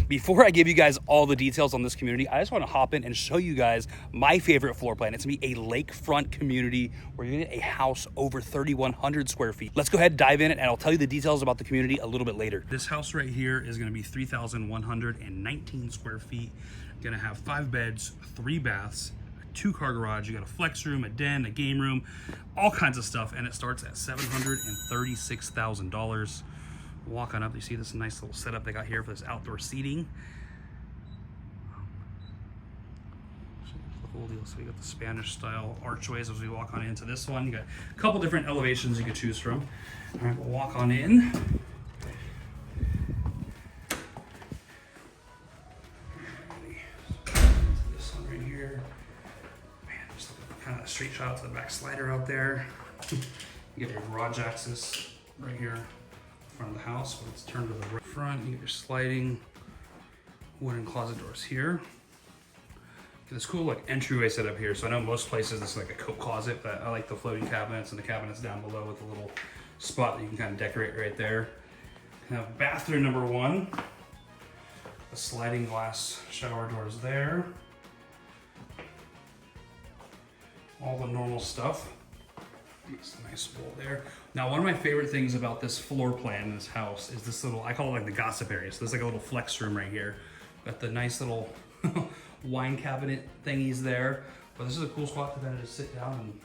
Before I give you guys all the details on this community, I just want to hop in and show you guys my favorite floor plan. It's gonna be a lakefront community where you're gonna get a house over 3,100 square feet. Let's go ahead and dive in, and I'll tell you the details about the community a little bit later. This house right here is gonna be 3,119 square feet. Gonna have 5 beds, 3 baths, 2-car garage. You got a flex room, a den, a game room, all kinds of stuff, and it starts at $736,000. Walk on up, you see this nice little setup they got here for this outdoor seating. The whole deal. So you got the Spanish style archways as we walk on into this one. You got a couple different elevations you could choose from. All right, we'll walk on in. This one right here. Man, just kind of a straight shot to the back slider out there. You get your garage access right here. Front of the house, but let's turn to the right front. You get your sliding wooden closet doors here. Get this cool like entryway set up here. So I know most places it's like a coat closet, but I like the floating cabinets and the cabinets down below with a little spot that you can kind of decorate right there. You have bathroom number 1. The sliding glass shower doors there. All the normal stuff. It's a nice wall there. Now, one of my favorite things about this floor plan, this house, is this little, I call it like the gossip area. So there's like a little flex room right here. Got the nice little wine cabinet thingies there. But this is a cool spot to kind of just sit down and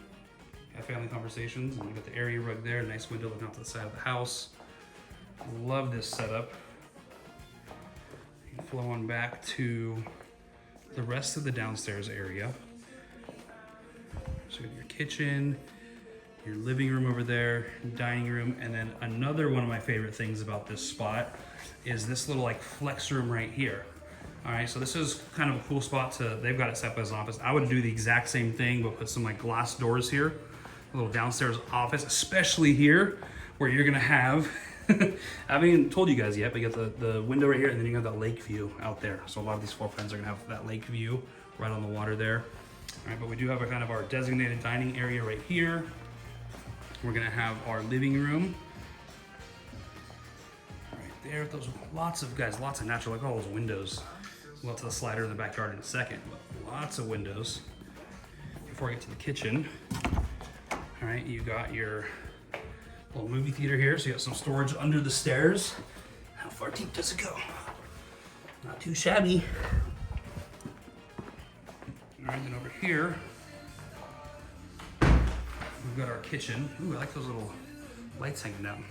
have family conversations. And you got the area rug there, nice window looking out to the side of the house. Love this setup. You can flow on back to the rest of the downstairs area. So you got your kitchen, your living room over there, dining room, and then another one of my favorite things about this spot is this little like flex room right here. All right, so this is kind of a cool spot to, they've got it set up as an office. I would do the exact same thing, but put some like glass doors here, a little downstairs office, especially here where you're gonna have, I haven't even told you guys yet, but you got the window right here, and then you got that lake view out there. So a lot of these floor plans are gonna have that lake view right on the water there. All right, but we do have a kind of our designated dining area right here. We're gonna have our living room right there. Those lots of natural, like all those windows. We'll go to the slider in the backyard in a second, but lots of windows. Before I get to the kitchen, all right, you got your little movie theater here. So you got some storage under the stairs. How far deep does it go? Not too shabby. All right, then over here, we've got our kitchen. Ooh, I like those little lights hanging down.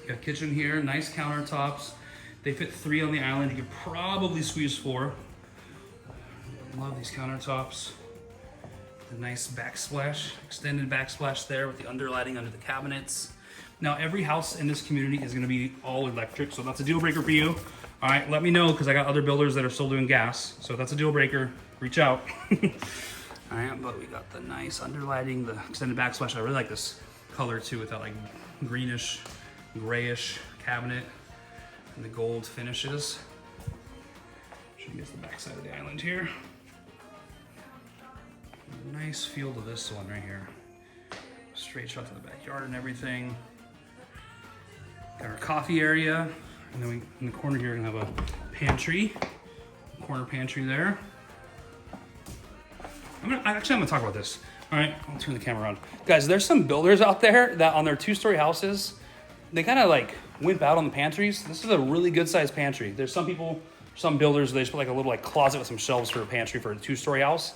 You got a kitchen here, nice countertops. They fit 3 on the island. You could probably squeeze 4. Love these countertops. The nice backsplash, extended backsplash there with the underlighting under the cabinets. Now, every house in this community is gonna be all electric, so that's a deal breaker for you. All right, let me know, because I got other builders that are still doing gas. So if that's a deal breaker, reach out. All right, but we got the nice underlighting, the extended backsplash. I really like this color too, with that like greenish, grayish cabinet and the gold finishes. Show you guys the back side of the island here. Nice feel to this one right here. Straight shot to the backyard and everything. Got our coffee area, and then we, in the corner here, we're gonna have a pantry, corner pantry there. I'm gonna talk about this. All right, I'll turn the camera on. Guys, there's some builders out there that on their 2-story houses, they kind of like wimp out on the pantries. This is a really good sized pantry. There's some people, some builders, they just put like a little like closet with some shelves for a pantry for a 2-story house.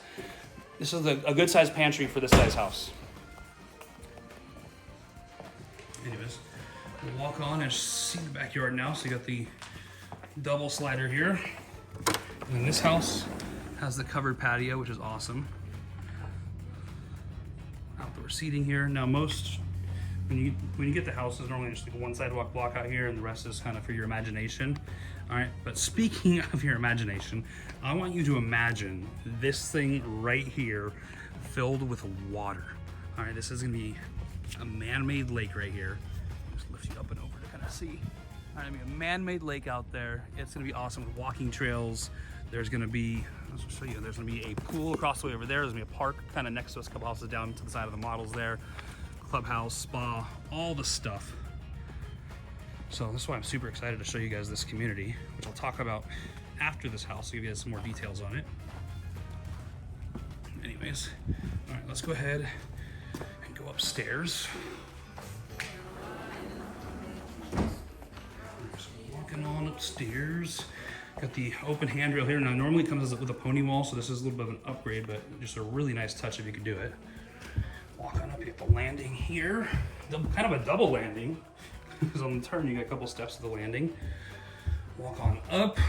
This is a good sized pantry for this size house. Anyways, we'll walk on and see the backyard now. So you got the double slider here. And then this house has the covered patio, which is awesome. Outdoor seating here. Now when you get the houses, normally just like one sidewalk block out here, and the rest is kind of for your imagination. All right, but speaking of your imagination, I want you to imagine this thing right here filled with water. All right, this is gonna be a man-made lake right here. Just lift you up and over to kind of see. All right, I mean, a man-made lake out there. It's gonna be awesome with walking trails. There's gonna be, I'll show you, there's gonna be a pool across the way over there. There's gonna be a park kind of next to us, a couple houses down to the side of the models there. Clubhouse, spa, all the stuff. So that's why I'm super excited to show you guys this community, which I'll talk about after this house, to give you guys some more details on it. Anyways, all right, let's go ahead and go upstairs. Just walking on upstairs. Got the open handrail here. Now, normally it comes with a pony wall, so this is a little bit of an upgrade, but just a really nice touch if you could do it. Walk on up, you have the landing here. Kind of a double landing, because on the turn you got a couple steps to the landing. Walk on up.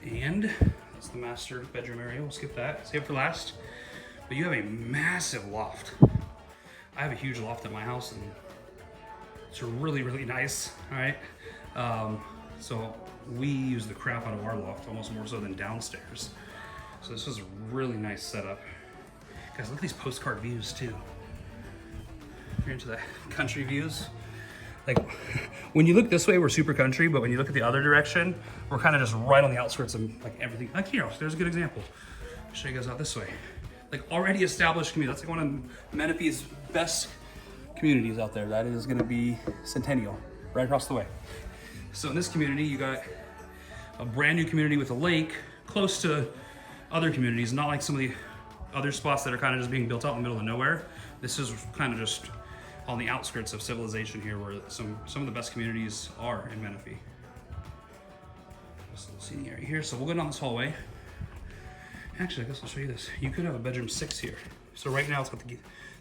And that's the master bedroom area. We'll skip that, save it for last. But you have a massive loft. I have a huge loft at my house, and it's really, really nice, all right? So we use the crap out of our loft, almost more so than downstairs. So this is a really nice setup. Guys, look at these postcard views too. If you're into the country views, like when you look this way, we're super country, but when you look at the other direction, we're kind of just right on the outskirts of like everything. Like here, there's a good example. I'll show you guys out this way. Like already established community. That's like one of Menifee's best communities out there. That is gonna be Centennial, right across the way. So in this community, you got a brand new community with a lake close to other communities, not like some of the other spots that are kind of just being built out in the middle of nowhere. This is kind of just on the outskirts of civilization here, where some of the best communities are in Menifee. Just a little seating area here. So we'll go down this hallway. Actually, I guess I'll show you this. You could have a bedroom 6 here. So right now it's got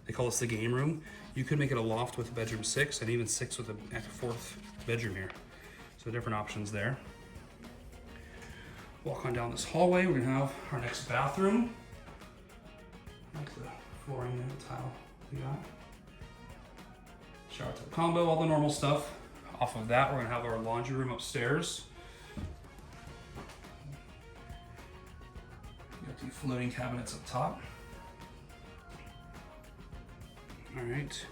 they call this the game room. You could make it a loft with a bedroom 6, and even 6 with a 4th bedroom here. So different options there. Walk on down this hallway. We're gonna have our next bathroom. I like the flooring and the tile we got. Shower tub combo, all the normal stuff. Off of that, we're gonna have our laundry room upstairs. Got the floating cabinets up top. All right.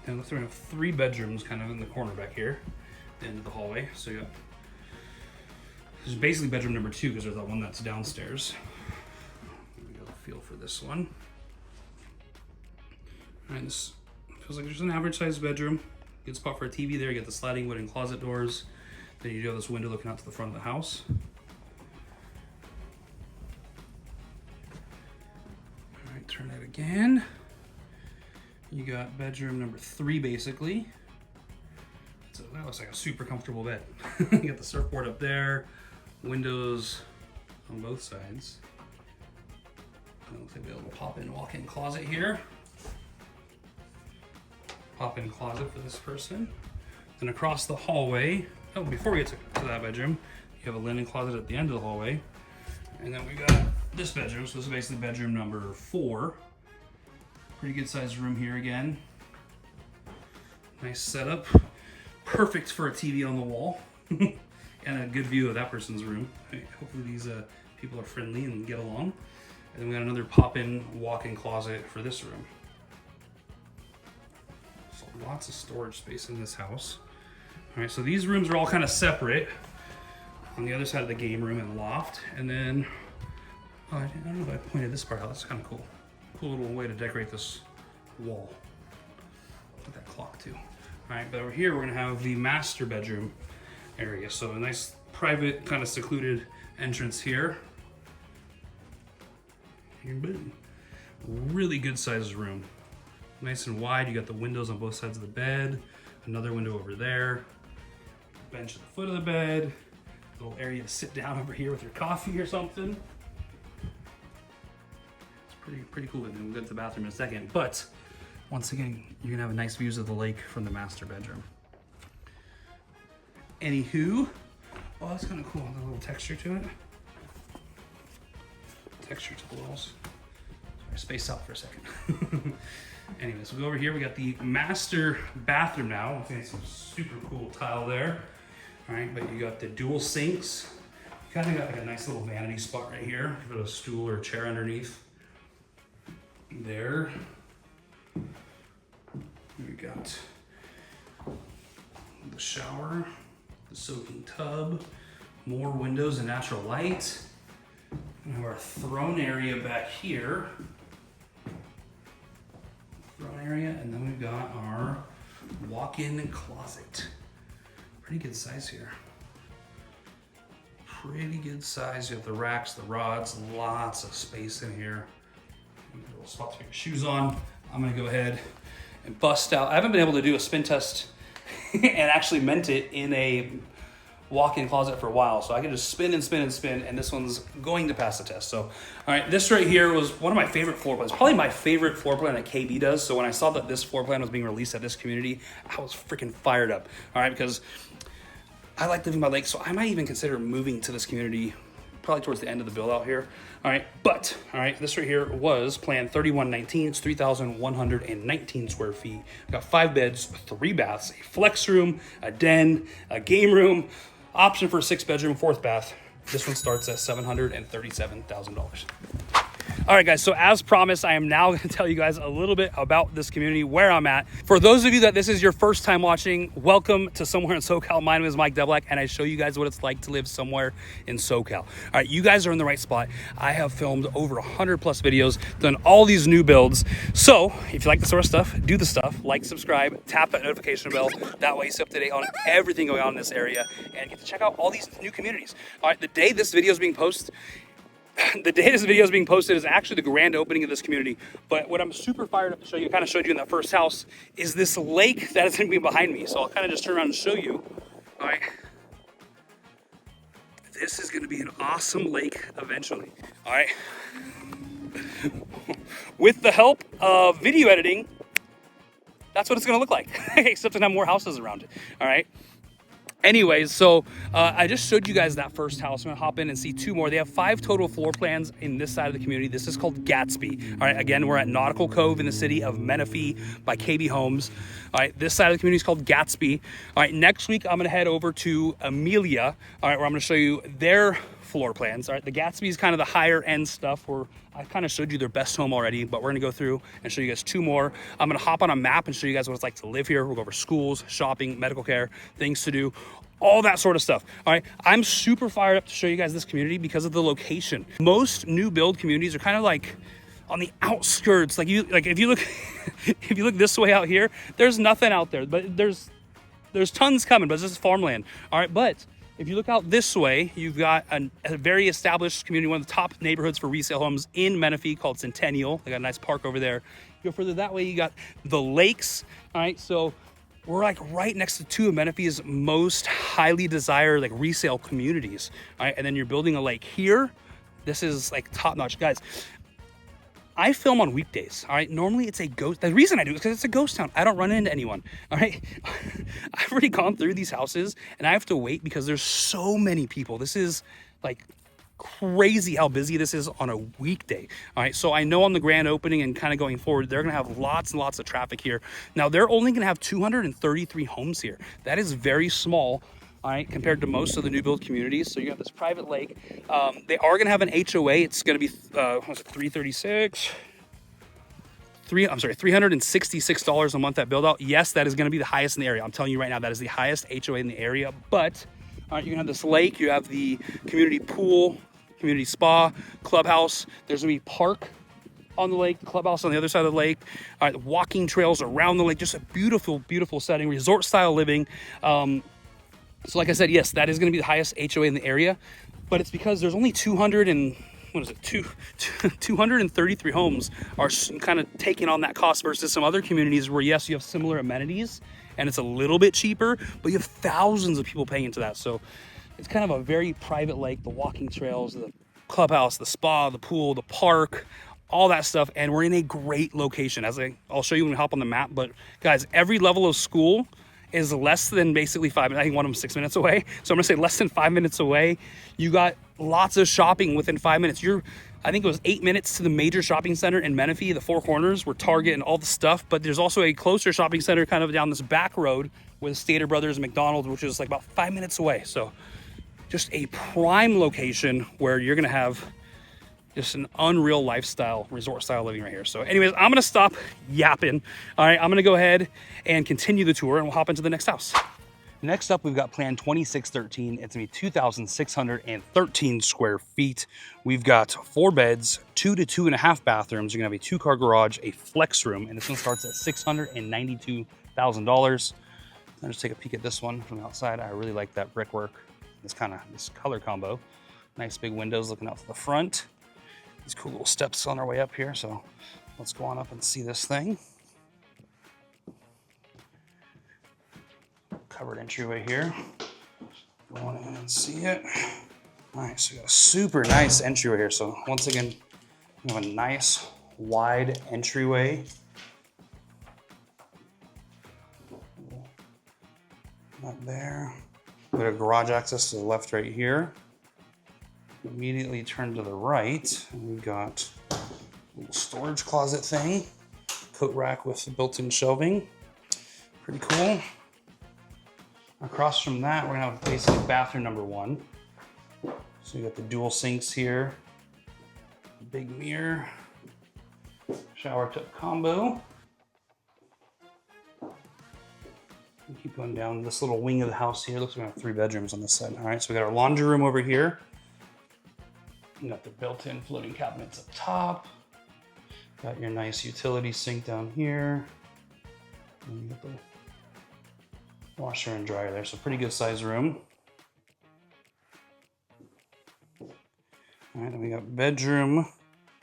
Then we're gonna have 3 bedrooms kind of in the corner back here, at the end of the hallway. So you got, this is basically bedroom number 2 because there's that one that's downstairs. We got a feel for this one. All right, this feels like just an average sized bedroom. Good spot for a TV there. You get the sliding wooden closet doors. Then you do have this window looking out to the front of the house. All right, turn it again. You got bedroom number 3 basically. So that looks like a super comfortable bed. You got the surfboard up there, windows on both sides. Looks like we have a little pop-in walk-in closet here. Pop-in closet for this person. Then across the hallway, oh, before we get to that bedroom, you have a linen closet at the end of the hallway. And then we got this bedroom, so this is basically bedroom number 4. Pretty good sized room here again. Nice setup. Perfect for a TV on the wall. And a good view of that person's room. Hopefully these people are friendly and get along. And then we got another pop-in walk-in closet for this room. So lots of storage space in this house. All right, so these rooms are all kind of separate. On the other side of the game room and loft. And then, oh, I don't know if I pointed this part out. That's kind of cool. Cool little way to decorate this wall. Look at that clock too. All right, but over here we're gonna have the master bedroom area. So a nice private, kind of secluded entrance here. And boom. Really good sized room. Nice and wide. You got the windows on both sides of the bed. Another window over there. Bench at the foot of the bed. Little area to sit down over here with your coffee or something. It's pretty cool. And then we'll get to the bathroom in a second. But once again, you're gonna have nice views of the lake from the master bedroom. Anywho, oh, that's kind of cool. A little texture to it. Texture to the walls. Sorry, space out for a second. Anyways, we'll go over here. We got the master bathroom now. Okay, some super cool tile there. All right, but you got the dual sinks. You kind of got like a nice little vanity spot right here. Put a stool or a chair underneath. There. We got the shower, the soaking tub, more windows and natural light. We have our throne area back here. Throne area, and then we've got our walk-in closet. Pretty good size here. Pretty good size. You have the racks, the rods, lots of space in here. A little spot to put your shoes on. I'm gonna go ahead and bust out. I haven't been able to do a spin test and actually meant it in a walk-in closet for a while, so I can just spin and spin and spin, and this one's going to pass the test. So, all right, this right here was one of my favorite floor plans, probably my favorite floor plan that KB does. So when I saw that this floor plan was being released at this community, I was freaking fired up, all right, because I like living by lake, so I might even consider moving to this community probably towards the end of the build out here. All right, but, all right, this right here was plan 3119. It's 3,119 square feet. We've got 5 beds, 3 baths, a flex room, a den, a game room, option for a 6-bedroom, 4th bath. This one starts at $737,000. All right, guys, so as promised, I am now going to tell you guys a little bit about this community, where I'm at. For those of you that this is your first time watching, welcome to Somewhere in SoCal. My name is Mike Devlak, and I show you guys what it's like to live somewhere in SoCal. All right, you guys are in the right spot. I have filmed over 100 plus videos, done all these new builds. So if you like this sort of stuff, do the stuff, like, subscribe, tap that notification bell. That way you stay up to date on everything going on in this area and get to check out all these new communities. All right, the day this video is being posted, is actually the grand opening of this community. But what I'm super fired up to show you, kind of showed you in that first house, is this lake that is going to be behind me. So I'll kind of just turn around and show you. All right. This is going to be an awesome lake eventually. All right. With the help of video editing, that's what it's going to look like, except to have more houses around it. All right. Anyways, so I just showed you guys that first house. I'm gonna hop in and see 2 more. They have 5 total floor plans in this side of the community. This is called Gatsby. All right, again, we're at Nautical Cove in the city of Menifee by KB Homes. All right, this side of the community is called Gatsby. All right, next week I'm gonna head over to Amelia, all right, where I'm gonna show you their floor plans. All right, the Gatsby is kind of the higher end stuff where I kind of showed you their best home already, but we're gonna go through and show you guys 2 more. I'm gonna hop on a map and show you guys what it's like to live here. We'll go over schools, shopping, medical care, things to do, all that sort of stuff. All right, I'm super fired up to show you guys this community because of the location. Most new build communities are kind of like on the outskirts. Like if you look if you look this way out here, there's nothing out there, but there's tons coming, but this is farmland. All right, but if you look out this way, you've got a very established community, one of the top neighborhoods for resale homes in Menifee called Centennial. They got a nice park over there. You go further that way, you got the lakes. All right, so we're like right next to 2 of Menifee's most highly desired like resale communities. All right, and then you're building a lake here. This is like top notch, guys. I film on weekdays, all right? Normally it's a ghost. The reason I do it is because it's a ghost town. I don't run into anyone, all right? I've already gone through these houses and I have to wait because there's so many people. This is like crazy how busy this is on a weekday, all right? So I know on the grand opening and kind of going forward, they're gonna have lots and lots of traffic here. Now they're only gonna have 233 homes here. That is very small, all right, compared to most of the new build communities. So you have this private lake. They are gonna have an HOA. It's gonna be, what's it, $366 a month at build out. Yes, that is gonna be the highest in the area. I'm telling you right now, that is the highest HOA in the area. But, all right, you're gonna have this lake, you have the community pool, community spa, clubhouse. There's gonna be park on the lake, the clubhouse on the other side of the lake. All right, walking trails around the lake, just a beautiful, beautiful setting, resort style living. So like I said, yes, that is going to be the highest HOA in the area, but it's because there's only 233 homes are kind of taking on that cost versus some other communities where, yes, you have similar amenities and it's a little bit cheaper, but you have thousands of people paying into that. So it's kind of a very private lake, the walking trails, the clubhouse, the spa, the pool, the park, all that stuff. And we're in a great location. I'll show you when we hop on the map, but guys, every level of school is less than basically 5 minutes. I think one of them 6 minutes away. So I'm gonna say less than 5 minutes away. You got lots of shopping within 5 minutes. I think it was 8 minutes to the major shopping center in Menifee, the Four Corners, where Target and all the stuff. But there's also a closer shopping center kind of down this back road with Stater Brothers and McDonald's, which is like about 5 minutes away. So just a prime location where you're gonna have just an unreal lifestyle, resort style living right here. So anyways, I'm gonna stop yapping. All right, I'm gonna go ahead and continue the tour and we'll hop into the next house. Next up, we've got plan 2613. It's gonna be 2,613 square feet. We've got 4 beds, 2 to 2.5 bathrooms. You're gonna have a 2-car garage, a flex room, and this one starts at $692,000. I'll just take a peek at this one from the outside. I really like that brickwork, this color combo. Nice big windows looking out to the front. These cool little steps on our way up here. So let's go on up and see this thing. Covered entryway here. Go on in and see it. All right, so we got a super nice entryway here. So once again, we have a nice wide entryway. Up there. We got a garage access to the left right here. Immediately turn to the right, and we've got a little storage closet thing. Coat rack with built-in shelving. Pretty cool. Across from that, we're gonna have basically bathroom number 1. So you got the dual sinks here, big mirror, shower tub combo. And keep going down this little wing of the house here. Looks like we have 3 bedrooms on this side. All right, so we got our laundry room over here. You got the built-in floating cabinets up top. Got your nice utility sink down here. And you got the washer and dryer there, so pretty good size room. All right, then we got bedroom.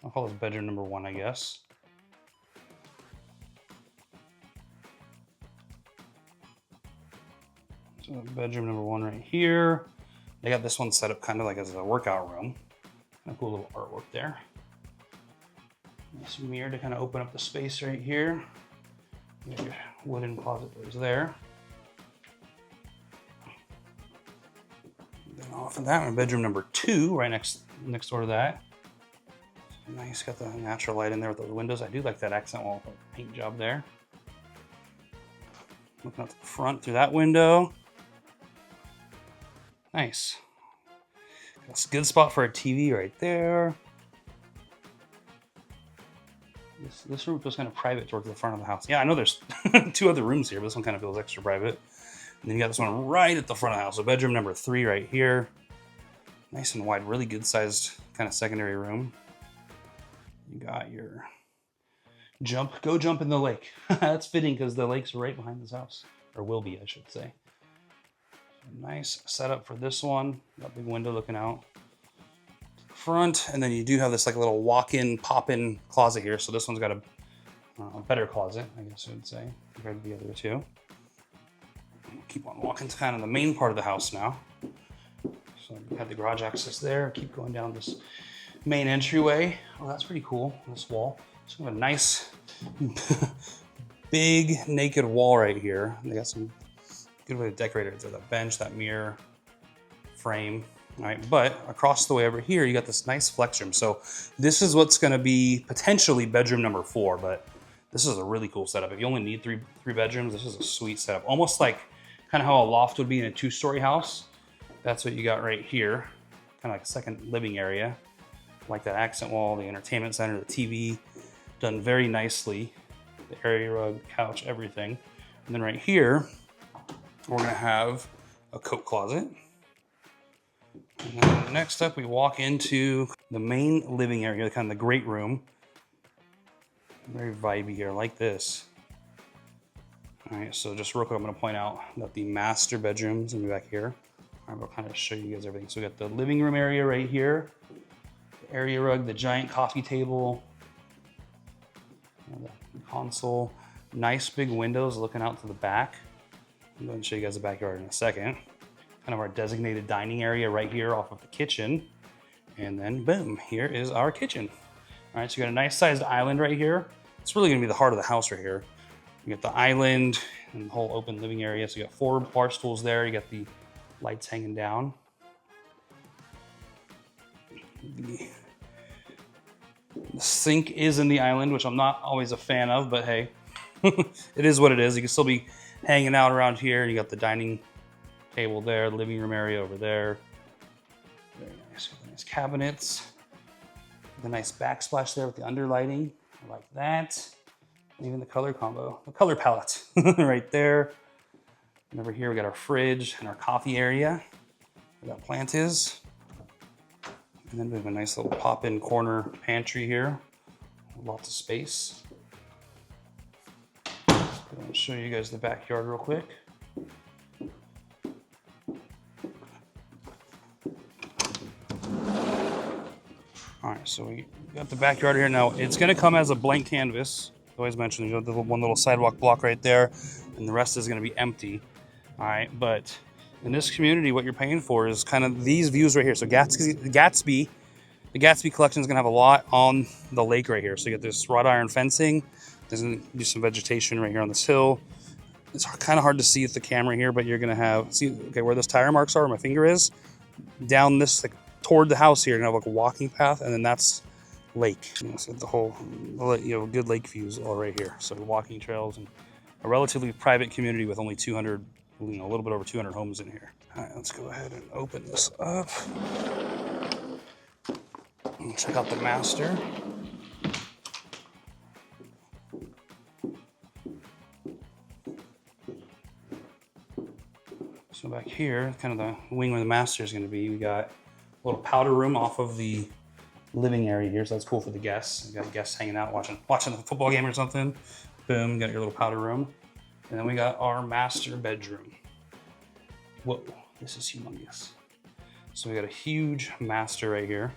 I'll call this bedroom number 1, I guess. So bedroom number 1 right here. They got this one set up kind of like as a workout room. Kind of cool little artwork there. Nice mirror to kind of open up the space right here. You got your wooden closet doors there. Then off of that one, bedroom number 2, right next door to that. Nice, got the natural light in there with those windows. I do like that accent wall paint job there. Looking out to the front through that window. Nice. That's a good spot for a TV right there. This room feels kind of private towards the front of the house. Yeah, I know there's 2 other rooms here, but this one kind of feels extra private. And then you got this one right at the front of the house. So bedroom number 3 right here. Nice and wide, really good sized kind of secondary room. You got your go jump in the lake. That's fitting because the lake's right behind this house, or will be, I should say. Nice setup for this one. Got a big window looking out to the front, and then you do have this like a little walk-in, pop-in closet here. So this one's got a better closet, I guess I would say, compared to the other 2. Keep on walking to kind of the main part of the house now. So you have the garage access there. Keep going down this main entryway. Oh, that's pretty cool. This wall. So we have a nice big naked wall right here. They got some good way to decorate it. There's that bench, that mirror, frame. All right, but across the way over here, you got this nice flex room. So this is what's going to be potentially bedroom number 4, but this is a really cool setup. If you only need three bedrooms, this is a sweet setup. Almost like kind of how a loft would be in a 2-story house. That's what you got right here. Kind of like a second living area. Like that accent wall, the entertainment center, the TV, done very nicely. The area rug, couch, everything. And then right here, we're gonna have a coat closet. And then next up, we walk into the main living area, kind of the great room. Very vibey here, like this. All right, so just real quick, I'm gonna point out that the master bedroom's gonna be back here. All right, I'll kind of show you guys everything. So we got the living room area right here, the area rug, the giant coffee table, the console, nice big windows looking out to the back. I'm going to show you guys the backyard in a second. Kind of our designated dining area right here off of the kitchen. And then boom, here is our kitchen. All right, so you got a nice sized island right here. It's really gonna be the heart of the house right here. You got the island and the whole open living area. So you got 4 bar stools there. You got the lights hanging down. The sink is in the island, which I'm not always a fan of, but hey, it is what it is. You can still be hanging out around here. You got the dining table there, living room area over there. Very nice. Nice cabinets. The nice backsplash there with the underlighting. I like that. And even the color combo, the color palette right there. And over here we got our fridge and our coffee area where that plant is. And then we have a nice little pop-in corner pantry here. Lots of space. I'm gonna show you guys the backyard real quick. So we got the backyard here. Now it's going to come as a blank canvas. I always mention, you know, the one little sidewalk block right there, and the rest is going to be empty. All right, but in this community, what you're paying for is kind of these views right here. So Gatsby, the Gatsby collection is going to have a lot on the lake right here. So you get this wrought iron fencing. There's going to be some vegetation right here on this hill. It's kind of hard to see with the camera here, but you're going to have, see, okay, where those tire marks are, where my finger is, down this, like, toward the house here, you're going to have like a walking path, and then that's lake. You know, so the whole, you know, good lake views all right here. So walking trails and a relatively private community with only 200, you know, a little bit over 200 homes in here. All right, let's go ahead and open this up. And check out the master. So back here, kind of the wing where the master is going to be, we got a little powder room off of the living area here, so that's cool for the guests. You got guests hanging out, watching a football game or something. Boom, got your little powder room. And then we got our master bedroom. Whoa, this is humongous. So we got a huge master right here.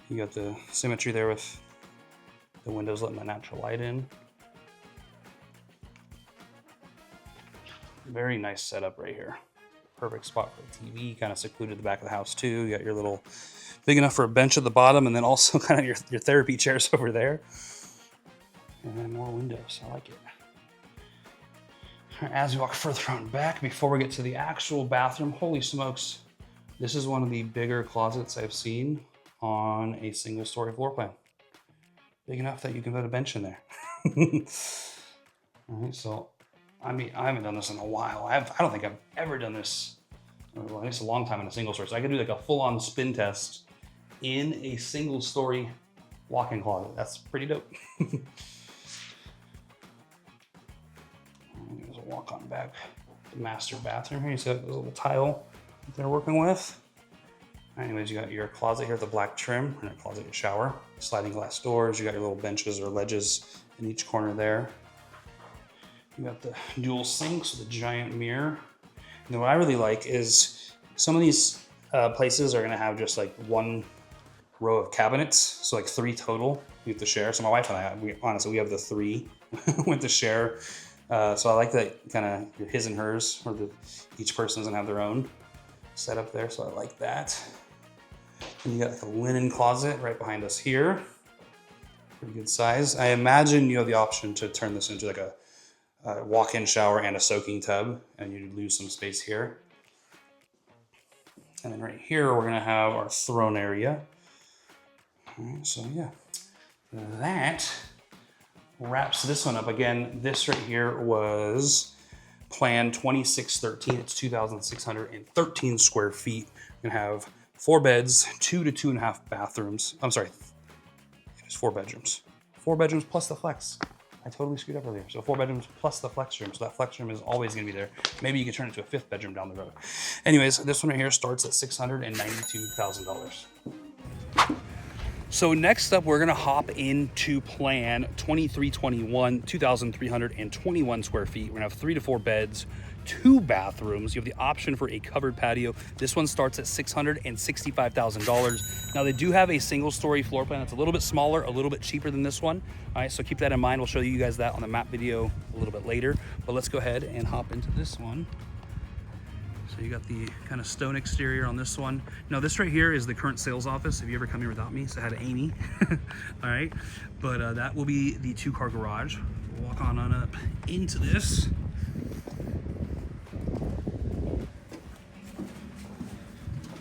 You got the symmetry there with the windows letting the natural light in. Very nice setup right here. Perfect spot for a TV, kind of secluded the back of the house too. You got your little, big enough for a bench at the bottom, and then also kind of your therapy chairs over there. And then more windows, I like it. As we walk further on back, before we get to the actual bathroom, holy smokes, this is one of the bigger closets I've seen on a single story floor plan. Big enough that you can put a bench in there. All right, so, I mean, I haven't done this in a while. I don't think I've ever done this, well, it's a long time in a single story. So I could do like a full-on spin test in a single story walk-in closet. That's pretty dope. There's a walk on back. The master bathroom here. You see that little tile that they're working with. Anyways, you got your closet here with the black trim, and a closet, your shower, sliding glass doors. You got your little benches or ledges in each corner there. You got the dual sinks with a giant mirror. And then what I really like is some of these places are gonna have just like one row of cabinets, so like 3 total you have to share. So my wife and I, we have the 3 with the share. So I like that kind of his and hers, or each person doesn't have their own setup there. So I like that. And you got like a linen closet right behind us here. Pretty good size. I imagine you have the option to turn this into like a walk-in shower and a soaking tub, and you lose some space here. And then right here, we're gonna have our throne area. All right, so yeah, that wraps this one up. Again, this right here was Plan 2613. It's 2,613 square feet. We're gonna have 4 beds, 2 to 2.5 bathrooms. I'm sorry, it's 4 bedrooms. 4 bedrooms plus the flex. I totally screwed up earlier. So 4 bedrooms plus the flex room. So that flex room is always gonna be there. Maybe you can turn it to a 5th bedroom down the road. Anyways, this one right here starts at $692,000. So next up, we're gonna hop into Plan 2321, 2,321 square feet. We're gonna have 3 to 4 beds, 2 bathrooms. You have the option for a covered patio. This one starts at $665,000. Now they do have a single story floor plan that's a little bit smaller, a little bit cheaper than this one. All right, so keep that in mind. We'll show you guys that on the map video a little bit later, but let's go ahead and hop into this one. So you got the kind of stone exterior on this one. Now this right here is the current sales office. If you ever come here without me, so I had Amy. All right, but that will be the 2-car garage. We'll walk on up into this.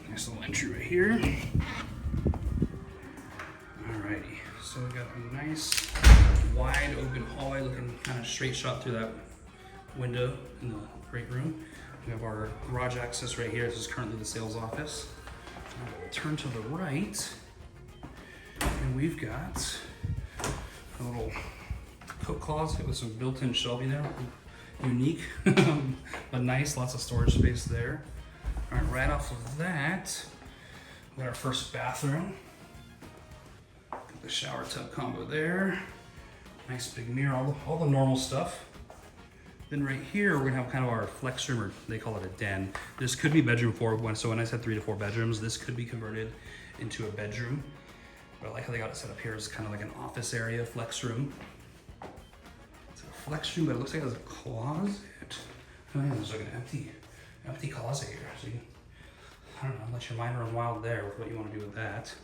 Nice little entry right here. Alrighty, so we got a nice wide open hallway looking kind of straight shot through that window in the great room. We have our garage access right here. This is currently the sales office. Turn to the right, and we've got a little coat closet with some built-in shelving there. Unique, but nice. Lots of storage space there. All right, right off of that, we got our first bathroom. Got the shower tub combo there. Nice big mirror, all the normal stuff. Then right here, we're gonna have kind of our flex room, or they call it a den. This could be bedroom 4. So when I said 3 to 4 bedrooms, this could be converted into a bedroom. But I like how they got it set up here as kind of like an office area, flex room. It's a flex room, but it looks like it has a closet. Oh yeah, there's like an empty closet here. So you, I don't know, let your mind run wild there with what you want to do with that.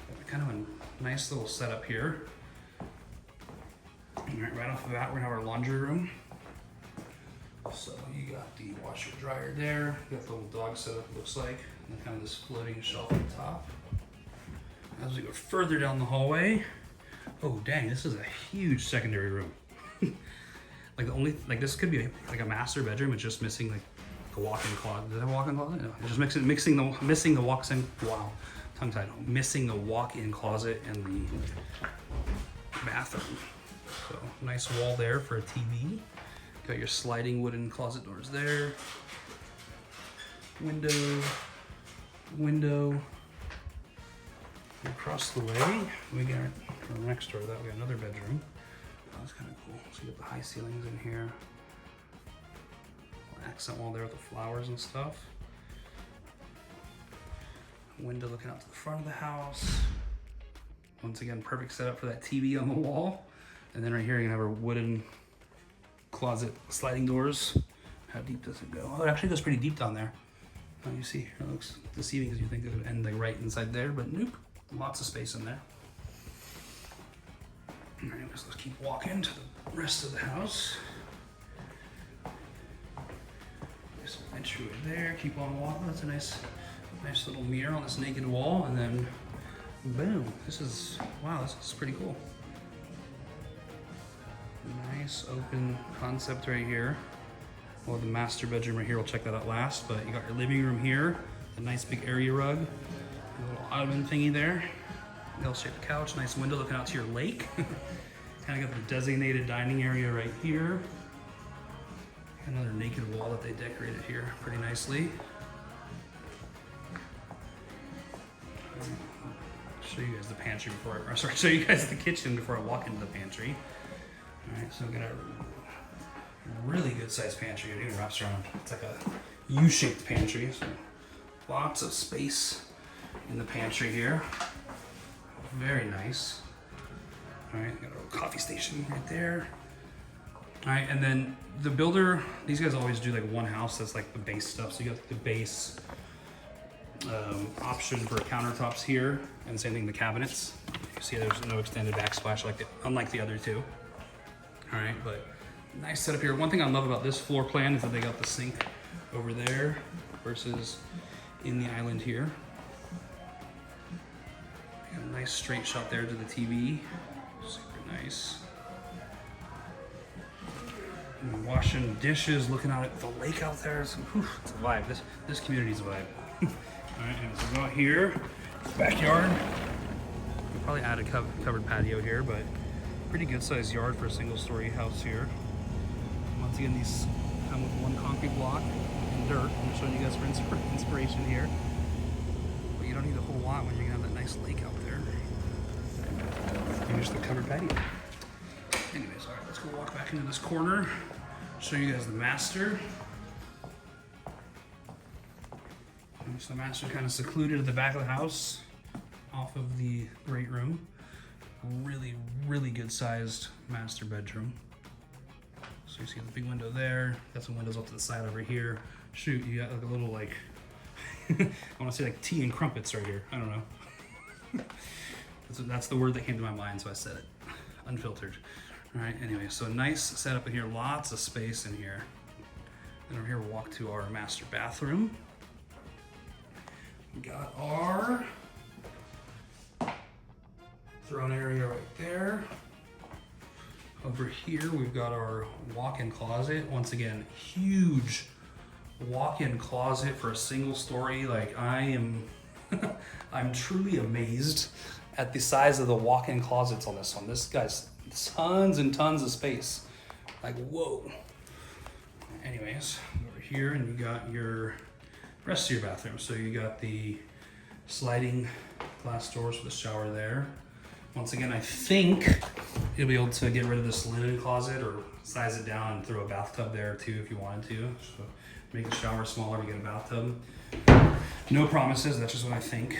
But kind of a nice little setup here. All right off the bat, we're gonna have our laundry room. So you got the washer dryer there. You got the little dog setup, it looks like, and then kind of this floating shelf on top. As we go further down the hallway, oh dang, this is a huge secondary room. Like the only, like this could be like a master bedroom. It's just missing like the walk-in closet. Does it have a walk-in closet? No, it's just missing the walk-in. Wow, tongue-tied. Missing the walk-in closet and the bathroom. So nice wall there for a TV. Got your sliding wooden closet doors there. Window. Across the way, we got our next door. That we got another bedroom. Oh, that's kind of cool. So you got the high ceilings in here. Accent wall there with the flowers and stuff. Window looking out to the front of the house. Once again, perfect setup for that TV on the wall. And then right here, you're gonna have our wooden closet sliding doors. How deep does it go? Oh, it actually goes pretty deep down there. Oh, you see, it looks deceiving because you think it would end like right inside there, but nope, lots of space in there. Anyways, let's keep walking to the rest of the house. There's some entryway there, keep on walking. That's a nice little mirror on this naked wall, and then boom, wow, this is pretty cool. Nice open concept right here. Well, the master bedroom right here, we'll check that out last, but you got your living room here, a nice big area rug, a little ottoman thingy there, L-shaped couch, nice window looking out to your lake. Kind of got the designated dining area right here. Another naked wall that they decorated here pretty nicely. Show you guys the pantry show you guys the kitchen before I walk into the pantry. All right, so we got a really good sized pantry. It even wraps around. It's like a U-shaped pantry. So lots of space in the pantry here. Very nice. All right, got a little coffee station right there. All right, and then the builder, these guys always do like one house that's like the base stuff. So you got the base option for countertops here, and same thing the cabinets. You see there's no extended backsplash unlike the other two. All right, but nice setup here. One thing I love about this floor plan is that they got the sink over there versus in the island here. Got a nice straight shot there to the TV. Super nice. And washing dishes, looking out at the lake out there. It's a vibe. This community's a vibe. All right, so we go out here, backyard. We'll probably add a covered patio here, but pretty good sized yard for a single story house here. Once again, these come with one concrete block and dirt. I'm showing you guys for inspiration here. But you don't need a whole lot when you're gonna have that nice lake out there. Here's the covered patio. Anyways, all right, let's go walk back into this corner. Show you guys the master. So the master kind of secluded at the back of the house off of the great room. Really, really good sized master bedroom. So you see the big window there. Got some windows up to the side over here. Shoot, you got like a little like, I want to say like tea and crumpets right here. I don't know. That's the word that came to my mind, so I said it. Unfiltered. All right, anyway, so nice setup in here. Lots of space in here. Then over here we'll walk to our master bathroom. We got our throne area right there. Over here, we've got our walk-in closet. Once again, huge walk-in closet for a single story. Like I'm truly amazed at the size of the walk-in closets on this one. This guy's tons and tons of space. Like, whoa. Anyways, over here, and you got your rest of your bathroom. So you got the sliding glass doors with a shower there. Once again, I think you'll be able to get rid of this linen closet or size it down and throw a bathtub there too if you wanted to. So make the shower smaller to get a bathtub. No promises, that's just what I think.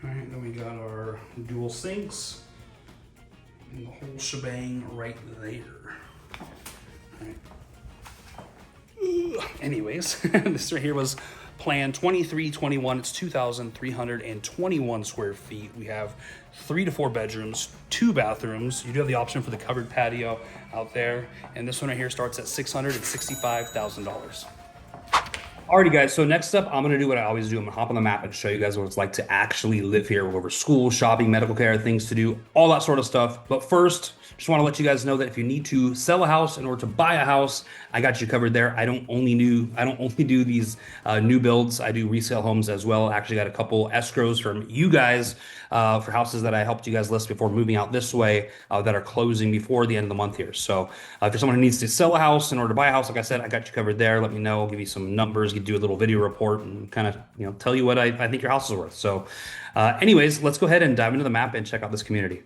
All right, then we got our dual sinks and the whole shebang right there. All right. Anyways, this right here was plan 2321. It's 2,321 square feet. We have 3 to 4 bedrooms, 2 bathrooms. You do have the option for the covered patio out there. And this one right here starts at $665,000. Alrighty guys, so next up, I'm gonna do what I always do. I'm gonna hop on the map and show you guys what it's like to actually live here. We'll go over school, shopping, medical care, things to do, all that sort of stuff. But first, just wanna let you guys know that if you need to sell a house in order to buy a house, I got you covered there. I don't only do these new builds, I do resale homes as well. I actually got a couple escrows from you guys for houses that I helped you guys list before moving out this way that are closing before the end of the month here. So if you're someone who needs to sell a house in order to buy a house, like I said, I got you covered there. Let me know, I'll give you some numbers, do a little video report and kind of, tell you what I think your house is worth. So anyways, let's go ahead and dive into the map and check out this community.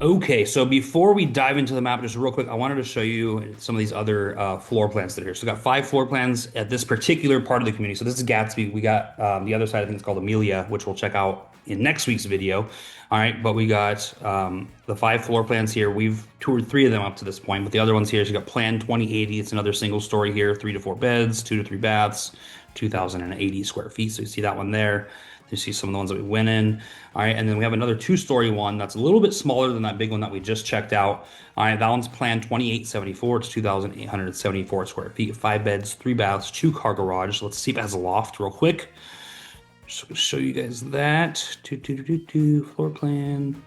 Okay, so before we dive into the map, just real quick, I wanted to show you some of these other floor plans that are here. So we got 5 floor plans at this particular part of the community. So this is Gatsby. We got the other side, I think it's called Amelia, which we'll check out in next week's video. All right, but we got the 5 floor plans here. We've toured 3 of them up to this point, but the other ones here, so you got Plan 2080. It's another single story here, 3 to 4 beds, 2 to 3 baths, 2,080 square feet. So you see that one there. You see some of the ones that we went in. All right, and then we have another 2-story one that's a little bit smaller than that big one that we just checked out. All right, that one's Plan 2874. It's 2,874 square feet, 5 beds, 3 baths, 2-car garage. Let's see if it has a loft real quick. Just gonna show you guys that. Floor plan.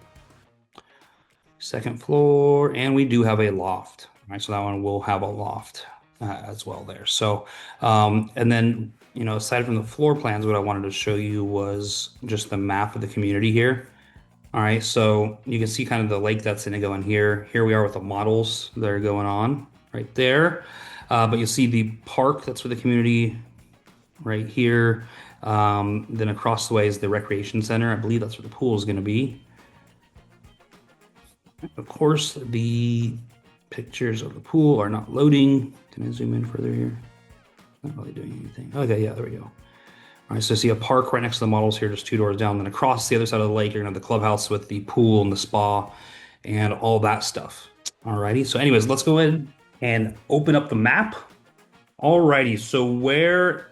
2nd floor, and we do have a loft. All right, so that one will have a loft as well there. So, and then, aside from the floor plans, what I wanted to show you was just the map of the community here. All right, so you can see kind of the lake that's going to go in here. Here we are with the models that are going on right there. But you'll see the park that's for the community right here. Then across the way is the recreation center. I believe that's where the pool is going to be. Of course, the pictures of the pool are not loading. Can I zoom in further here? Not really doing anything. Okay, yeah, there we go. All right, so see a park right next to the models here, just 2 doors down. Then across the other side of the lake, you're gonna have the clubhouse with the pool and the spa and all that stuff. Alrighty, so anyways, let's go ahead and open up the map. Alrighty, so where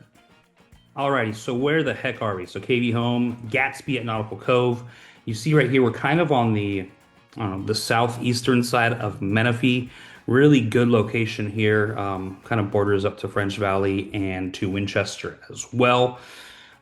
the heck are we? So KV Home, Gatsby at Nautical Cove. You see right here, we're kind of on the, the southeastern side of Menifee. Really good location here. Kind of borders up to French Valley and to Winchester as well.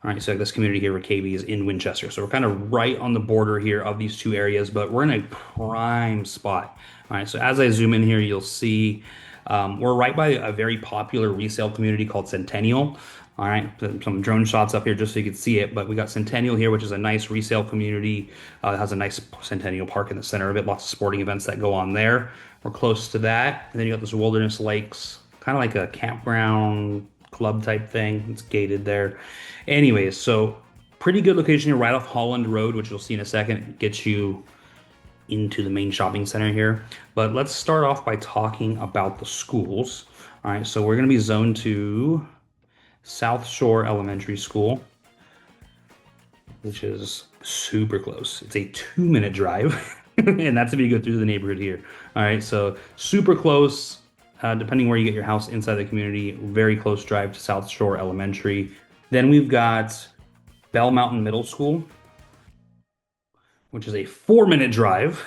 All right, so this community here where KB is in Winchester. So we're kind of right on the border here of these 2 areas, but we're in a prime spot. All right, so as I zoom in here, you'll see we're right by a very popular resale community called Centennial. All right, some drone shots up here just so you can see it, but we got Centennial here, which is a nice resale community. It has a nice Centennial Park in the center of it, lots of sporting events that go on there. We're close to that. And then you got this Wilderness Lakes, kind of like a campground club type thing. It's gated there. Anyways, so pretty good location here right off Holland Road, which you'll see in a second. It gets you into the main shopping center here. But let's start off by talking about the schools. All right, so we're going to be zoned to South Shore Elementary School, which is super close. It's a 2-minute drive, and that's if you go through the neighborhood here. All right, so super close, depending where you get your house inside the community, very close drive to South Shore Elementary. Then we've got Bell Mountain Middle School, which is a 4-minute drive.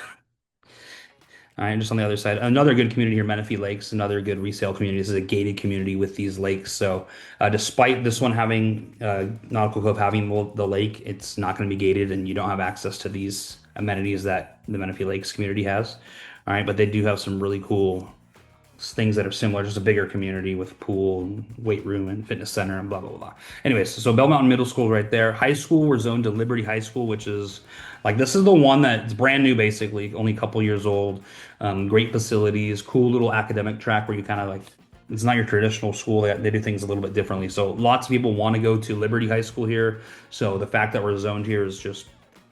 All right, just on the other side, another good community here, Menifee Lakes, another good resale community. This is a gated community with these lakes. So despite this one having, Nautical Cove having the lake, it's not going to be gated and you don't have access to these amenities that the Menifee Lakes community has. All right, but they do have some really cool things that are similar, just a bigger community with pool and weight room and fitness center and blah, blah, blah. Anyways, so Bell Mountain Middle School right there. High school, we're zoned to Liberty High School, which is like, this is the one that's brand new, basically, only a couple years old. Great facilities, cool little academic track where you kind of like, it's not your traditional school. They do things a little bit differently. So lots of people want to go to Liberty High School here. So the fact that we're zoned here is just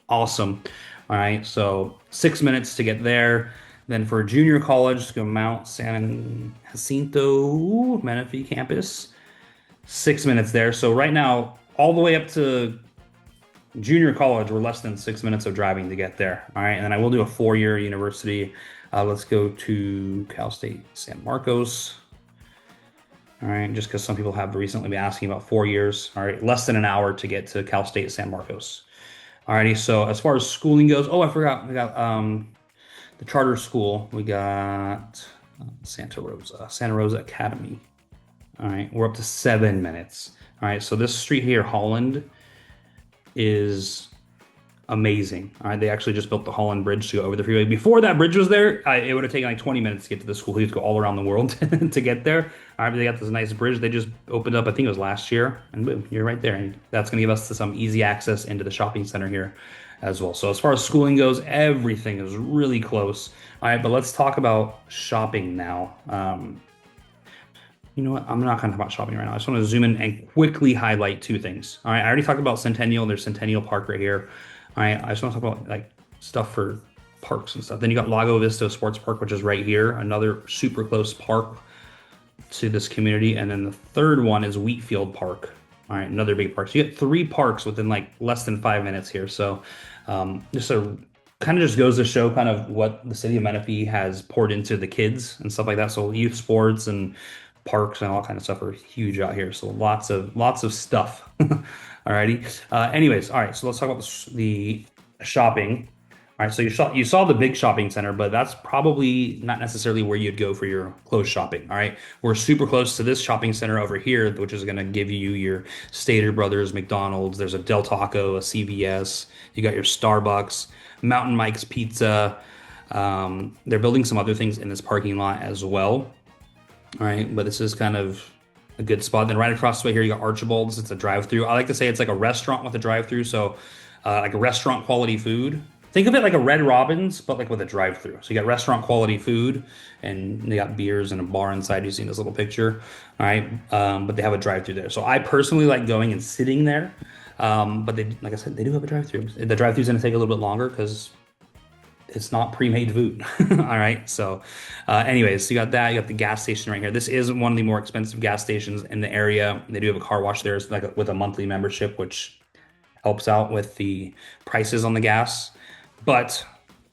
awesome. All right, so 6 minutes to get there. Then for junior college, go Mount San Jacinto, Menifee campus, 6 minutes there. So right now, all the way up to junior college, we're less than 6 minutes of driving to get there. All right, and then I will do a 4-year university. Let's go to Cal State San Marcos. All right, just because some people have recently been asking about 4 years. All right, less than an hour to get to Cal State San Marcos. Alrighty, so as far as schooling goes, oh, I forgot, we got the charter school. We got Santa Rosa Academy. All right, we're up to 7 minutes. All right, so this street here, Holland, is amazing. All right, they actually just built the Holland Bridge to go over the freeway. Before that bridge was there, it would have taken like 20 minutes to get to the school. You have to go all around the world to get there. All right, but they got this nice bridge. They just opened up, I think it was last year, and boom, you're right there. And that's going to give us some easy access into the shopping center here as well. So as far as schooling goes, everything is really close. All right, but let's talk about shopping now. You know what? I'm not going to talk about shopping right now. I just want to zoom in and quickly highlight two things. All right, I already talked about Centennial. There's Centennial Park right here. All right, I just want to talk about like stuff for parks and stuff. Then you got Lago Vista Sports Park, which is right here, another super close park to this community. And then the third one is Wheatfield Park. All right, another big park. So you get 3 parks within like less than 5 minutes here. So just a kind of just goes to show kind of what the city of Menifee has poured into the kids and stuff like that. So youth sports and parks and all kind of stuff are huge out here. So lots of stuff. Alrighty. Anyways, all right. So let's talk about the shopping. All right. So you saw the big shopping center, but that's probably not necessarily where you'd go for your clothes shopping. All right. We're super close to this shopping center over here, which is going to give you your Stater Brothers, McDonald's. There's a Del Taco, a CVS. You got your Starbucks, Mountain Mike's Pizza. They're building some other things in this parking lot as well. All right, but this is kind of a good spot. Then right across the way here, you got Archibald's. It's a drive-through. I like to say it's like a restaurant with a drive-through. So like a restaurant quality food. Think of it like a Red Robin's, but like with a drive-through. So you got restaurant quality food, and they got beers and a bar inside. You see in this little picture. All right, but they have a drive-through there. So I personally like going and sitting there. But they, like I said, they do have a drive-through. The drive-through is going to take a little bit longer because it's not pre-made food. All right. So anyways, you got that. You got the gas station right here. This is one of the more expensive gas stations in the area. They do have a car wash there. It's like with a monthly membership, which helps out with the prices on the gas. But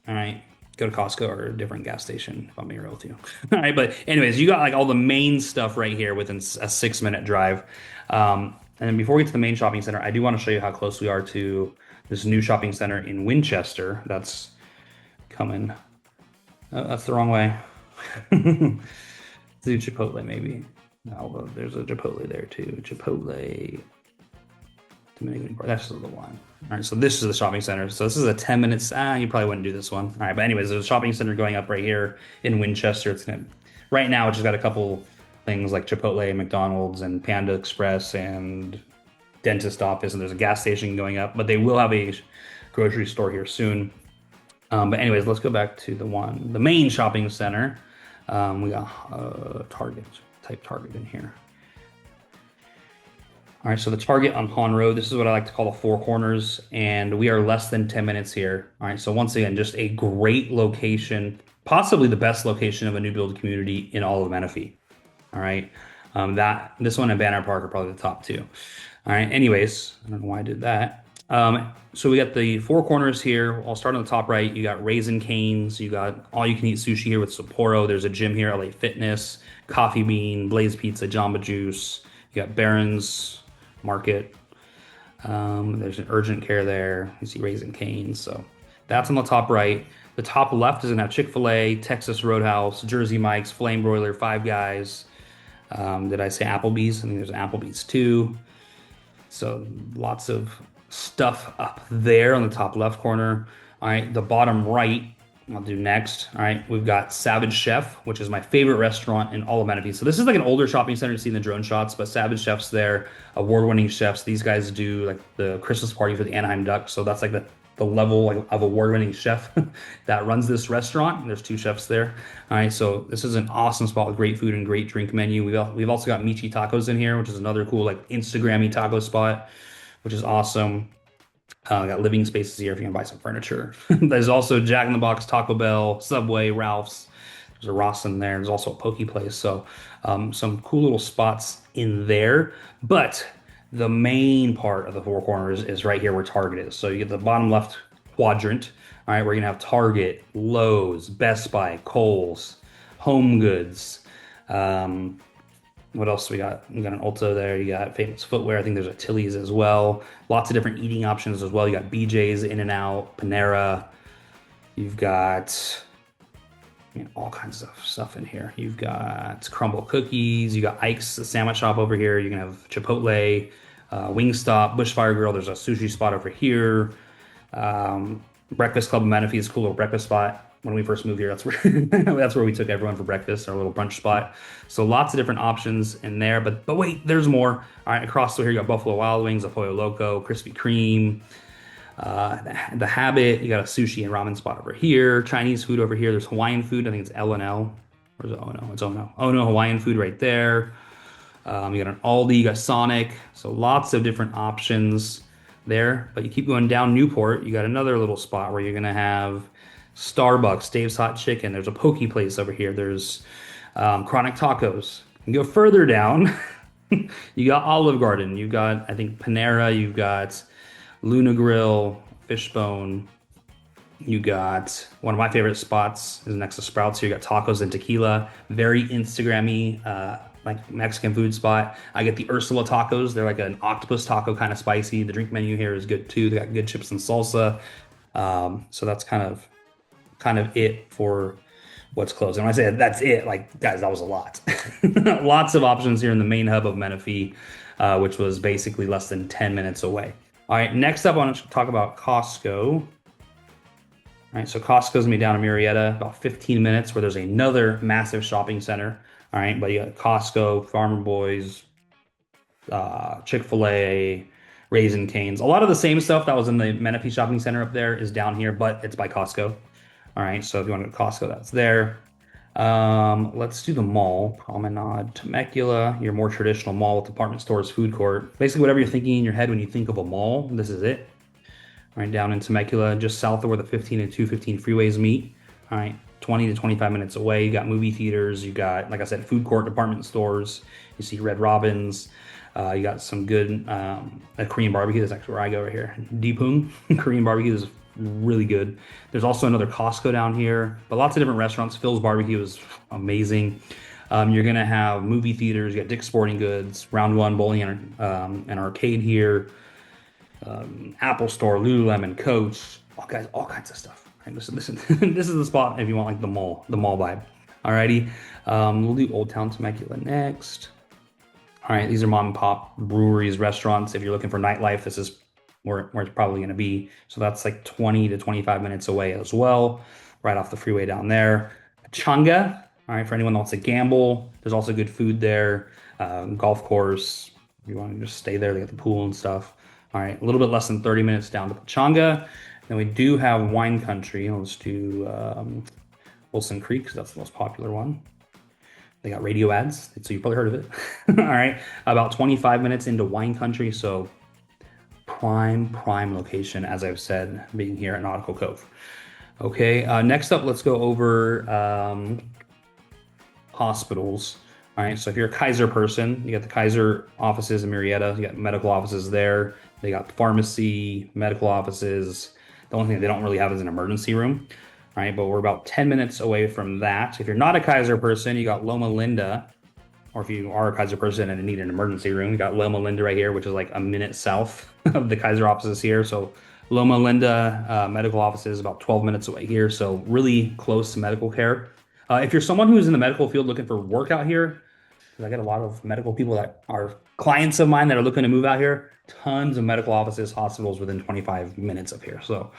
all right, go to Costco or a different gas station if I'm being real with you. All right. But anyways, you got like all the main stuff right here within a 6-minute drive. And then before we get to the main shopping center, I do want to show you how close we are to this new shopping center in Winchester. That's coming. That's the wrong way. Do Chipotle maybe. No, there's a Chipotle there too. Chipotle. Dominican Park. That's the one. All right, so this is the shopping center. So this is a 10 minutes. You probably wouldn't do this one. All right, but anyways, there's a shopping center going up right here in Winchester. It's gonna right now. It's just got a couple things like Chipotle, McDonald's, and Panda Express, and dentist office, and there's a gas station going up. But they will have a grocery store here soon. But anyways, let's go back to the main shopping center. We got Target, type Target in here. All right, so the Target on Pond Road, this is what I like to call the Four Corners, and we are less than 10 minutes here. All right, so once again, just a great location, possibly the best location of a new build community in all of Menifee. All right, this one and Banner Park are probably the top two. All right, anyways, I don't know why I did that. So we got the Four Corners here. I'll start on the top right. You got Raisin Canes. You got all you can eat sushi here with Sapporo. There's a gym here, LA Fitness, Coffee Bean, Blaze Pizza, Jamba Juice. You got Barron's Market. There's an urgent care there. You see Raisin Canes. So that's on the top right. The top left is gonna have Chick-fil-A, Texas Roadhouse, Jersey Mike's, Flame Broiler, Five Guys. Did I say Applebee's? I think there's Applebee's too. So lots of stuff up there on the top left corner. All right, the bottom right, I'll do next. All right, we've got Savage Chef, which is my favorite restaurant in all of Menifee. So this is like an older shopping center to see in the drone shots, but Savage Chef's there, award-winning chefs. These guys do like the Christmas party for the Anaheim Ducks. So that's like the level of award-winning chef that runs this restaurant. There's 2 chefs there. All right, so this is an awesome spot with great food and great drink menu. We've also got Michi Tacos in here, which is another cool like Instagram-y taco spot, which is awesome. Got living spaces here if you can buy some furniture. There's also Jack in the Box, Taco Bell, Subway, Ralph's. There's a Ross in there. There's also a Poke Place. So some cool little spots in there. But the main part of the Four Corners is right here where Target is. So you get the bottom left quadrant, all right, we're gonna have Target, Lowe's, Best Buy, Kohl's, Home Goods. Um, what else we got? We got an Ulta there. You got Famous Footwear. I think there's a Tilly's as well. Lots of different eating options as well. You got BJ's, In-N-Out, Panera. You've got all kinds of stuff in here. You've got Crumble Cookies. You got Ike's the sandwich shop over here. You can have Chipotle, Wingstop, Bushfire Grill. There's a sushi spot over here. Breakfast Club Menifee is a cool little breakfast spot. When we first moved here, that's where that's where we took everyone for breakfast, our little brunch spot. So lots of different options in there. But wait, there's more. All right, across the here you got Buffalo Wild Wings, a Pollo Loco, Krispy Kreme, the Habit. You got a sushi and ramen spot over here. Chinese food over here. There's Hawaiian food. I think it's L&L. Or is it? Oh no, it's Oh no. Oh no, Hawaiian food right there. You got an Aldi. You got Sonic. So lots of different options there. But you keep going down Newport. You got another little spot where you're gonna have Starbucks, Dave's Hot Chicken. There's a poke place over here. There's Chronic Tacos. You go further down, you got Olive Garden. You got, I think, Panera. You've got Luna Grill, Fishbone. You got one of my favorite spots is next to Sprouts. Here you got Tacos and Tequila. Very Instagrammy, like Mexican food spot. I get the Ursula tacos. They're like an octopus taco, kind of spicy. The drink menu here is good too. They got good chips and salsa. So that's kind of it for what's closed. And when I say that's it, like guys, that was a lot. Lots of options here in the main hub of Menifee, which was basically less than 10 minutes away. All right, next up I want to talk about Costco. All right, so Costco's gonna be down in Murrieta, about 15 minutes, where there's another massive shopping center. All right, but you got Costco, Farmer Boys, Chick-fil-A, Raising Cane's. A lot of the same stuff that was in the Menifee shopping center up there is down here, but it's by Costco. All right, so if you want to go to Costco, that's there. Let's do the mall. Promenade, Temecula, your more traditional mall with department stores, food court. Basically, whatever you're thinking in your head when you think of a mall, this is it. All right, down in Temecula, just south of where the 15 and 215 freeways meet. All right, 20 to 25 minutes away. You got movie theaters. You got, like I said, food court, department stores. You see Red Robin's. You got some good Korean barbecue. That's actually where I go right here. Deepung Korean barbecue is really good. There's also another Costco down here, but lots of different restaurants. Phil's Barbecue is amazing. You're gonna have movie theaters. You got Dick's Sporting Goods, Round One Bowling and Arcade here, Apple Store, Lululemon, Coach, all kinds of stuff. Right, listen. This is the spot if you want like the mall vibe. Alrighty, we'll do Old Town Temecula next. All right, these are mom and pop breweries, restaurants. If you're looking for nightlife, this is where it's probably going to be. So that's like 20 to 25 minutes away as well, right off the freeway down there. Changa, all right, for anyone that wants to gamble, there's also good food there. Golf course, if you want to just stay there, they got the pool and stuff. All right, a little bit less than 30 minutes down to Changa. Then we do have Wine Country. Let's do Wilson Creek, because that's the most popular one. They got radio ads, so you've probably heard of it. All right, about 25 minutes into Wine Country, so prime location, as I've said, being here at Nautical Cove. Okay, next up, let's go over hospitals. All right, so if you're a Kaiser person, you got the Kaiser offices in Murrieta, you got medical offices there, they got pharmacy, medical offices. The only thing they don't really have is an emergency room. All right, but we're about 10 minutes away from that. If you're not a Kaiser person, you got Loma Linda, or if you are a Kaiser person and need an emergency room, you got Loma Linda right here, which is like a minute south of the Kaiser offices here. So Loma Linda medical office is about 12 minutes away here. So really close to medical care. If you're someone who's in the medical field looking for work out here, because I get a lot of medical people that are clients of mine that are looking to move out here, tons of medical offices, hospitals within 25 minutes of here. So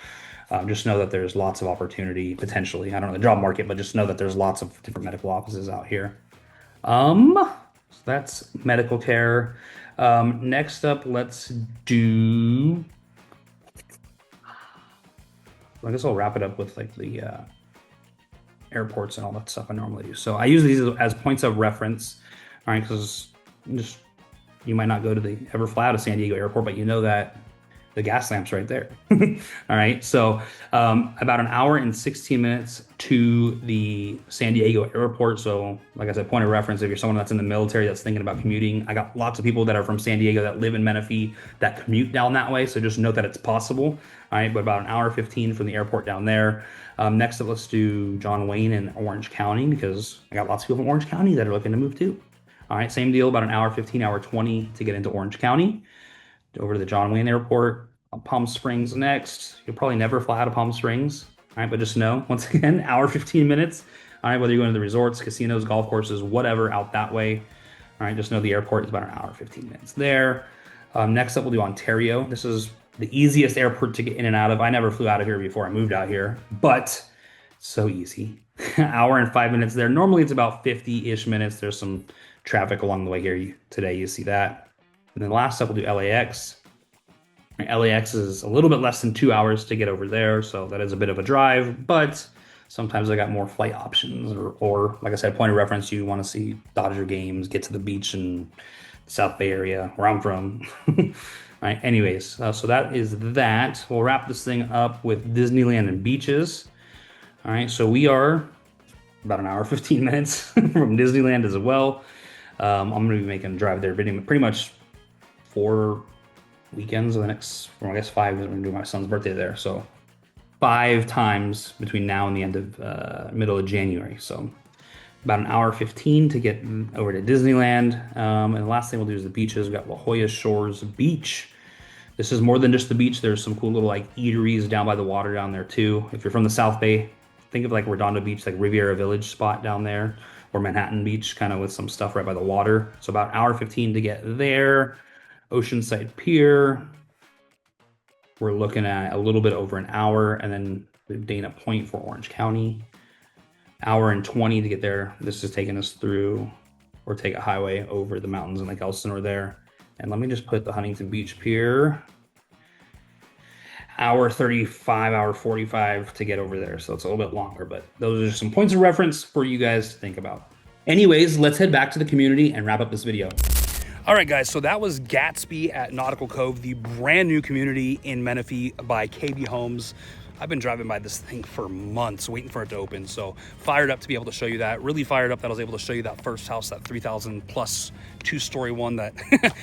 just know that there's lots of opportunity potentially. I don't know the job market, but just know that there's lots of different medical offices out here. So that's medical care. Next up, let's do, I guess I'll wrap it up with like the airports and all that stuff I normally do. So I use these as points of reference, all right, because just you might not go to ever fly out of San Diego airport, but you know that the gas lamps right there. All right, so about an hour and 16 minutes to the San Diego airport. So like I said, point of reference, if you're someone that's in the military that's thinking about commuting, I got lots of people that are from San Diego that live in Menifee that commute down that way. So just note that it's possible. All right, but about an hour 15 from the airport down there. Next up, let's do John Wayne in Orange County, because I got lots of people from Orange County that are looking to move too. All right, same deal, about an hour 15, hour 20 to get into Orange County. Over to the John Wayne Airport. Palm Springs next. You'll probably never fly out of Palm Springs. All right, but just know, once again, hour 15 minutes. All right, whether you're going to the resorts, casinos, golf courses, whatever, out that way. All right, just know the airport is about an hour 15 minutes there. Next up, we'll do Ontario. This is the easiest airport to get in and out of. I never flew out of here before I moved out here, but so easy. Hour and 5 minutes there. Normally it's about 50-ish minutes. There's some traffic along the way here. Today you see that. And then last up, we'll do LAX. LAX is a little bit less than 2 hours to get over there, so that is a bit of a drive, but sometimes I got more flight options, or like I said, point of reference, you want to see Dodger games, get to the beach in the South Bay area, where I'm from. All right, anyways, so that is that. We'll wrap this thing up with Disneyland and beaches. All right, so we are about an hour, 15 minutes from Disneyland as well. I'm going to be making a drive there pretty much 4 weekends of the next, or I guess 5, because we're gonna do my son's birthday there. So 5 times between now and the end of middle of January. So about an hour 15 to get over to Disneyland. And the last thing we'll do is the beaches. We've got La Jolla Shores Beach. This is more than just the beach. There's some cool little like eateries down by the water down there too. If you're from the South Bay, think of like Redondo Beach, like Riviera Village spot down there, or Manhattan Beach, kind of with some stuff right by the water. So about an hour 15 to get there. Oceanside Pier, we're looking at a little bit over an hour, and then Dana Point for Orange County, hour and 20 to get there. This is taking us through, or take a highway over the mountains in like Elsinore there. And let me just put the Huntington Beach Pier, hour 35, hour 45 to get over there. So it's a little bit longer, but those are just some points of reference for you guys to think about. Anyways, let's head back to the community and wrap up this video. All right, guys, so that was Gatsby at Nautical Cove, the brand new community in Menifee by KB Homes. I've been driving by this thing for months, waiting for it to open. So fired up to be able to show you that. Really fired up that I was able to show you that first house, that 3,000 plus 2-story one that,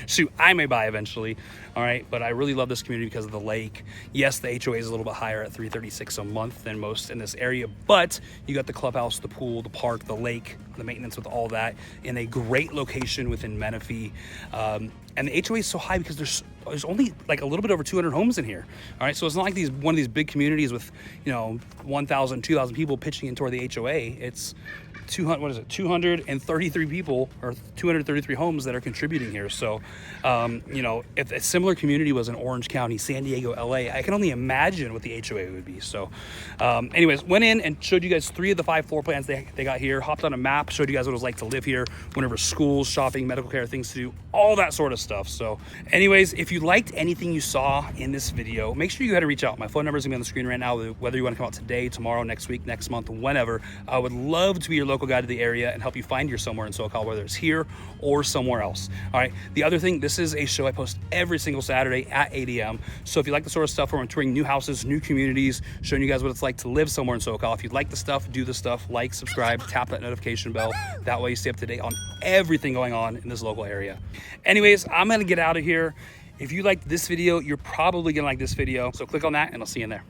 shoot, I may buy eventually. All right, but I really love this community because of the lake. Yes, the HOA is a little bit higher at $336 a month than most in this area, but you got the clubhouse, the pool, the park, the lake, the maintenance with all that in a great location within Menifee. And the HOA is so high because there's only like a little bit over 200 homes in here. All right, so it's not like one of these big communities with, 1,000, 2,000 people pitching in toward the HOA. It's 233 people, or 233 homes that are contributing here. So, if a similar community was in Orange County, San Diego, LA, I can only imagine what the HOA would be. So, anyways, went in and showed you guys 3 of the 5 floor plans they got here, hopped on a map, showed you guys what it was like to live here, whenever schools, shopping, medical care, things to do, all that sort of stuff. So anyways, if you liked anything you saw in this video, make sure you go ahead and reach out. My phone number is gonna be on the screen right now, whether you want to come out today, tomorrow, next week, next month, whenever. I would love to be your local guide to the area and help you find your somewhere in SoCal, whether it's here or somewhere else. All right, the other thing, this is a show I post every single Saturday at 8 a.m. So if you like the sort of stuff where I'm touring new houses, new communities, showing you guys what it's like to live somewhere in SoCal, if you like the stuff, do the stuff, like, subscribe, tap that notification bell. That way you stay up to date on everything going on in this local area. Anyways, I'm gonna get out of here. If you liked this video, you're probably gonna like this video. So click on that and I'll see you in there.